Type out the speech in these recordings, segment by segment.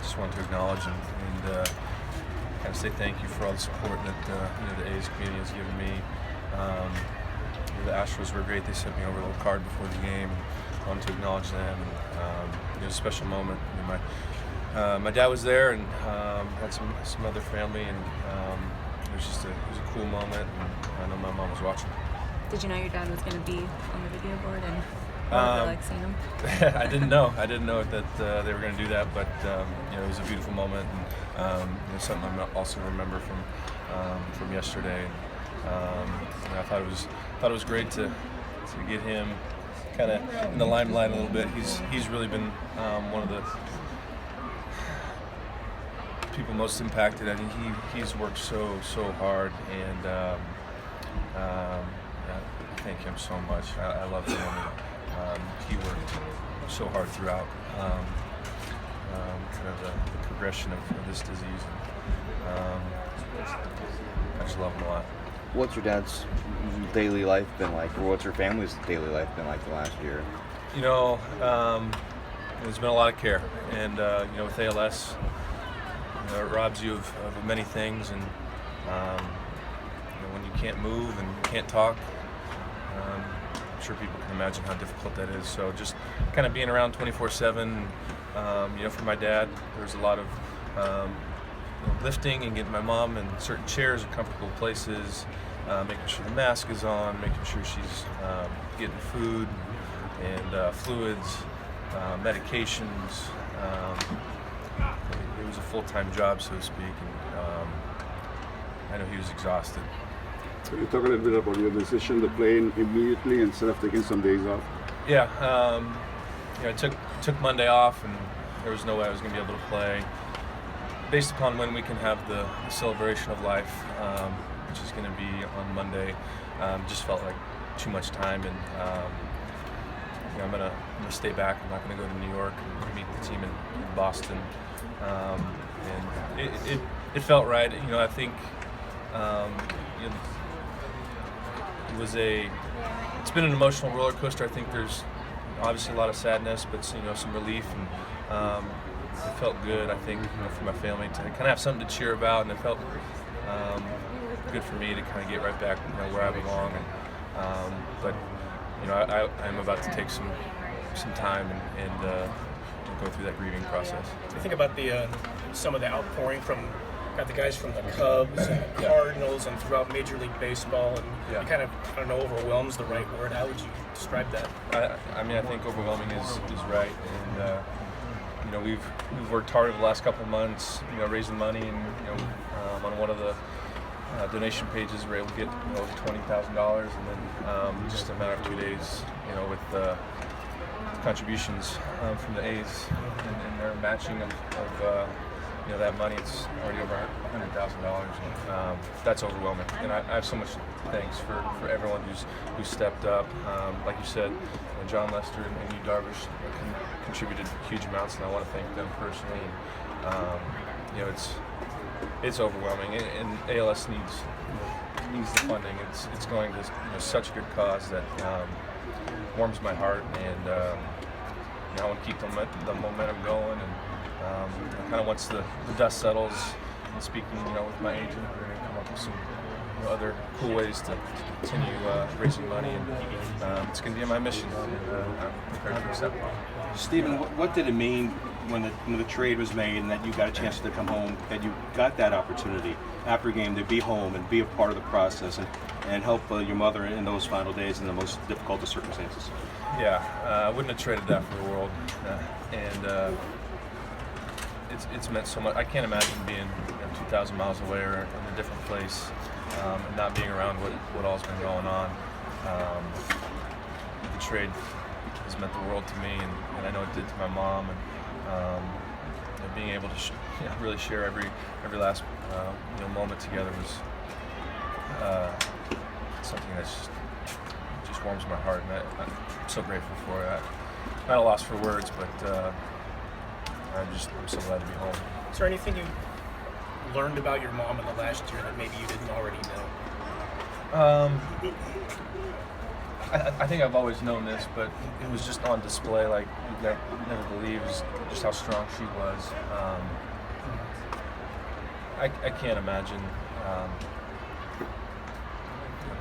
just wanted to acknowledge and kind of say thank you for all the support that the A's community has given me. The Astros were great. They sent me over a little card before the game. I wanted to acknowledge them. And, it was a special moment. My dad was there and had some other family, and it was a cool moment. And I know my mom was watching. Did you know your dad was going to be on the video board, and what was it like seeing him? I didn't know that they were going to do that, but it was a beautiful moment, and something I also remember from yesterday. I thought it was great to get him kind of in the limelight a little bit. He's really been one of the people most impacted. I mean, he's worked so hard, and I thank him so much. I love him. He worked so hard throughout kind of the progression of this disease. And, I just love him a lot. What's your dad's daily life been like, or what's your family's daily life been like the last year? There's been a lot of care, and with ALS, it robs you of many things, and when you can't move and can't talk, I'm sure people can imagine how difficult that is. So just kind of being around 24/7. For my dad, there's a lot of lifting and getting my mom in certain chairs or comfortable places, making sure the mask is on, making sure she's getting food and fluids, medications. It was a full-time job, so to speak, and I know he was exhausted. Can you talk a little bit about your decision to play immediately instead of taking some days off? Yeah, I took Monday off, and there was no way I was going to be able to play. Based upon when we can have the celebration of life, which is going to be on Monday, just felt like too much time, and I'm gonna stay back. I'm not going to go to New York and meet the team in Boston, and it felt right. I think it's been an emotional roller coaster. I think there's obviously a lot of sadness, but some relief, and it felt good. I think for my family to kind of have something to cheer about, and it felt good for me to kind of get right back where I belong. And but I'm about to take some time and go through that grieving process. Do you think about some of the outpouring from the guys from the Cubs and the Cardinals and throughout Major League Baseball, and it kind of, I don't know, overwhelms the right word. How would you describe that? I think overwhelming is right, and we've worked hard over the last couple of months, raising money, and on one of the donation pages we were able to get $20,000, and then just a matter of 2 days, with contributions from the A's and their matching of that money, it's already over $100,000. That's overwhelming, and I have so much thanks for everyone who's stepped up. Like you said, John Lester and you, Darvish, contributed huge amounts, and I want to thank them personally. It's overwhelming, and ALS needs the funding. It's going to such a good cause that warms my heart, and I want to keep the momentum going. And kind of once the dust settles, and speaking with my agent, we're going to come up with some other cool ways to continue raising money, and it's going to be my mission, and I'm prepared to accept it. Stephen, what did it mean when the trade was made and that you got a chance to come home, that you got that opportunity after a game to be home and be a part of the process and help your mother in those final days in the most difficult of circumstances? Yeah, I wouldn't have traded that for the world, and it's meant so much. I can't imagine being 2,000 miles away or in a different place, and not being around what all's been going on. The trade has meant the world to me, and I know it did to my mom, and being able to really share every last moment together was something that just warms my heart, and I'm so grateful for it. I'm at a loss for words, but I'm so glad to be home. Is there anything you learned about your mom in the last year that maybe you didn't already know? I think I've always known this, but it was just on display. Like you never believe just how strong she was. I can't imagine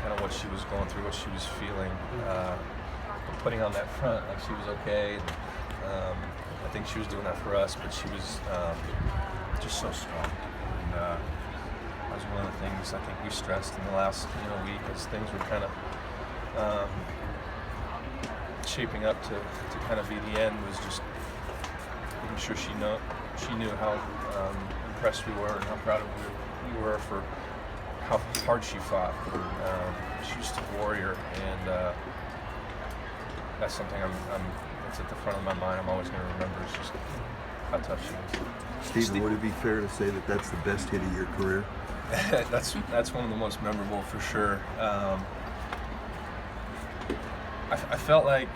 kind of what she was going through, what she was feeling. But putting on that front, like she was okay. I think she was doing that for us, but she was just so strong. And that was one of the things I think we stressed in the last week as things were kind of shaping up to kind of be the end, was just making sure she knew how impressed we were and how proud of we were for how hard she fought. She was just a warrior, and that's something that's at the front of my mind. I'm always going to remember is just how tough she was. Stephen, would it be fair to say that that's the best hit of your career? That's one of the most memorable for sure. I felt like